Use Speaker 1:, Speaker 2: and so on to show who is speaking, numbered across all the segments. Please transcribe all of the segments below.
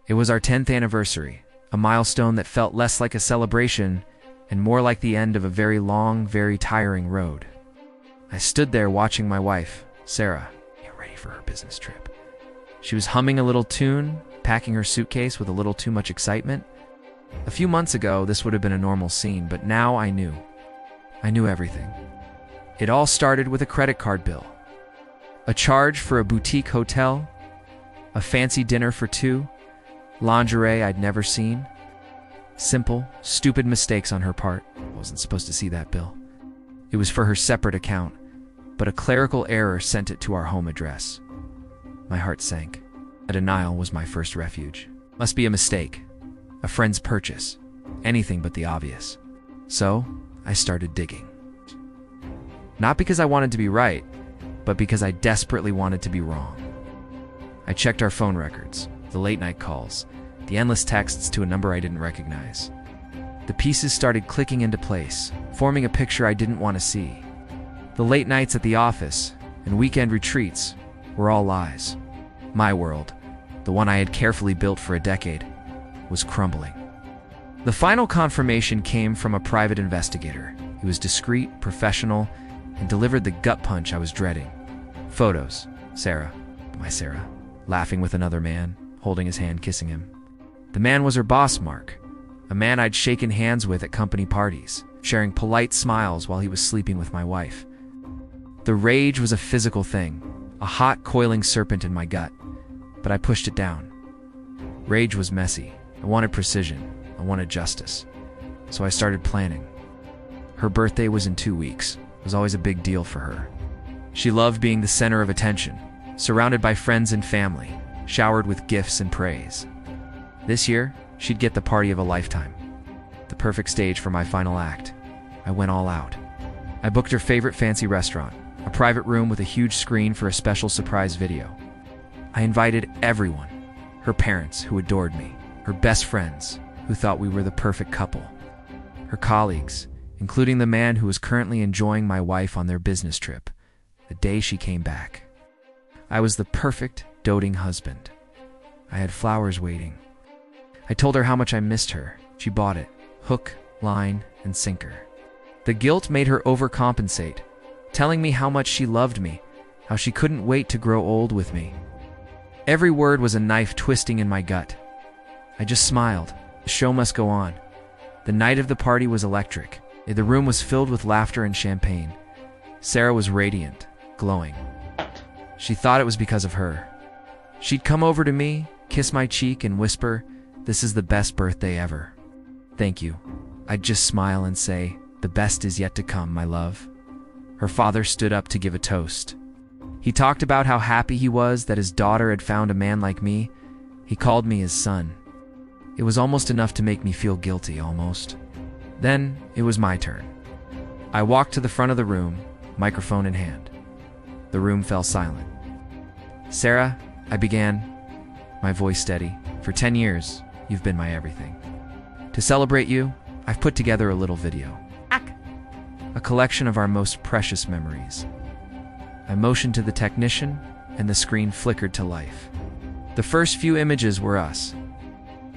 Speaker 1: It was our 10th anniversary, a milestone that felt less like a celebration and more like the end of a very long, very tiring road. I stood there watching my wife, Sarah, get ready for her business trip. She was humming a little tune, packing her suitcase with a little too much excitement. A few months ago, this would have been a normal scene, but now I knew. I knew everything. It all started with a credit card bill. A charge for a boutique hotel, a fancy dinner for two, lingerie I'd never seen. Simple, stupid mistakes on her part. I wasn't supposed to see that bill. It was for her separate account, but a clerical error sent it to our home address. My heart sank. A denial was my first refuge. Must be a mistake. A friend's purchase. Anything but the obvious. So, I started digging. Not because I wanted to be right, but because I desperately wanted to be wrong. I checked our phone records, the late-night calls, the endless texts to a number I didn't recognize. The pieces started clicking into place, forming a picture I didn't want to see. The late nights at the office and weekend retreats were all lies. My world, the one I had carefully built for a decade, was crumbling. The final confirmation came from a private investigator. He was discreet, professional, and delivered the gut punch I was dreading. Photos. Sarah, my Sarah, laughing with another man, holding his hand, kissing him. The man was her boss, Mark, a man I'd shaken hands with at company parties, sharing polite smiles while he was sleeping with my wife. The rage was a physical thing, a hot, coiling serpent in my gut, but I pushed it down. Rage was messy. I wanted precision. I wanted justice. So I started planning. Her birthday was in 2 weeks. It was always a big deal for her. She loved being the center of attention, surrounded by friends and family, showered with gifts and praise. This year, she'd get the party of a lifetime. The perfect stage for my final act. I went all out. I booked her favorite fancy restaurant, a private room with a huge screen for a special surprise video. I invited everyone, her parents who adored me, her best friends who thought we were the perfect couple, her colleagues, including the man who was currently enjoying my wife on their business trip, the day she came back. I was the perfect, doting husband. I had flowers waiting. I told her how much I missed her. She bought it, hook, line, and sinker. The guilt made her overcompensate, telling me how much she loved me, how she couldn't wait to grow old with me. Every word was a knife twisting in my gut. I just smiled. The show must go on. The night of the party was electric. The room was filled with laughter and champagne. Sarah was radiant, glowing. She thought it was because of her. She'd come over to me, kiss my cheek, and whisper, "This is the best birthday ever." "Thank you." I'd just smile and say, "The best is yet to come, my love." Her father stood up to give a toast. He talked about how happy he was that his daughter had found a man like me. He called me his son. It was almost enough to make me feel guilty, almost. Then it was my turn. I walked to the front of the room, microphone in hand. The room fell silent. "Sarah," I began, my voice steady, "for 10 years, you've been my everything. To celebrate you, I've put together a little video. A collection of our most precious memories." I motioned to the technician, and the screen flickered to life. The first few images were us.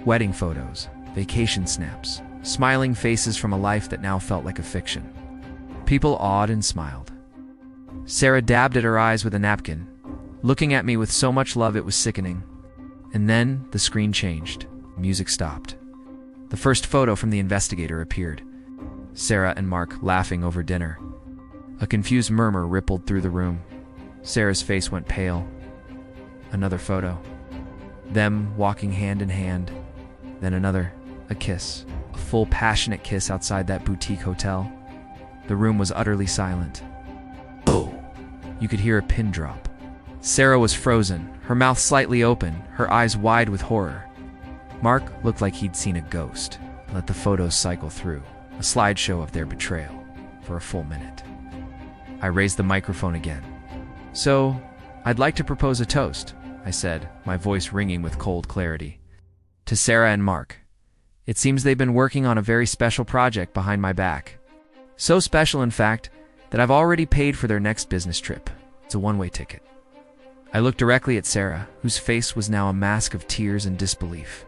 Speaker 1: Wedding photos, vacation snaps, smiling faces from a life that now felt like a fiction. People awed and smiled. Sarah dabbed at her eyes with a napkin, looking at me with so much love it was sickening. And then the screen changed. Music stopped. The first photo from the investigator appeared. Sarah and Mark laughing over dinner. A confused murmur rippled through the room. Sarah's face went pale. Another photo. Them walking hand in hand. Then another. A kiss. A full passionate kiss outside that boutique hotel. The room was utterly silent. Oh! You could hear a pin drop. Sarah was frozen, her mouth slightly open, her eyes wide with horror. Mark looked like he'd seen a ghost. Let the photos cycle through. A slideshow of their betrayal for a full minute. I raised the microphone again. "So, I'd like to propose a toast," I said, my voice ringing with cold clarity. "To Sarah and Mark. It seems they've been working on a very special project behind my back. So special, in fact, that I've already paid for their next business trip. It's a one-way ticket. I looked directly at Sarah, whose face was now a mask of tears and disbelief.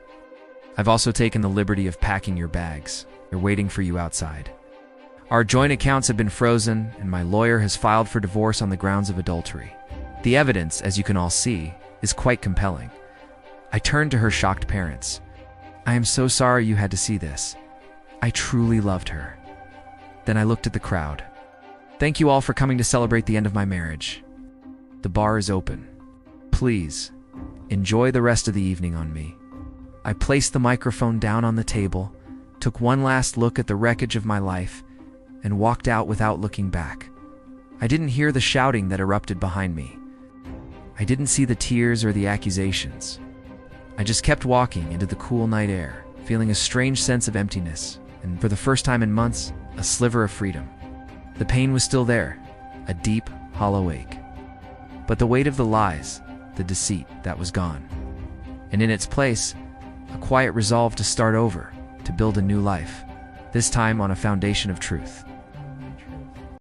Speaker 1: I've also taken the liberty of packing your bags. They're waiting for you outside. Our joint accounts have been frozen, and my lawyer has filed for divorce on the grounds of adultery. The evidence, as you can all see, is quite compelling. I turned to her shocked parents. I am so sorry you had to see this. I truly loved her. Then I looked at the crowd. Thank you all for coming to celebrate the end of my marriage. The bar is open. Please, enjoy the rest of the evening on me. I placed the microphone down on the table, took one last look at the wreckage of my life, and walked out without looking back. I didn't hear the shouting that erupted behind me. I didn't see the tears or the accusations. I just kept walking into the cool night air, feeling a strange sense of emptiness, and for the first time in months, a sliver of freedom. The pain was still there, a deep, hollow ache. But the weight of the lies, the deceit, that was gone. And in its place, a quiet resolve to start over, to build a new life, this time on a foundation of truth.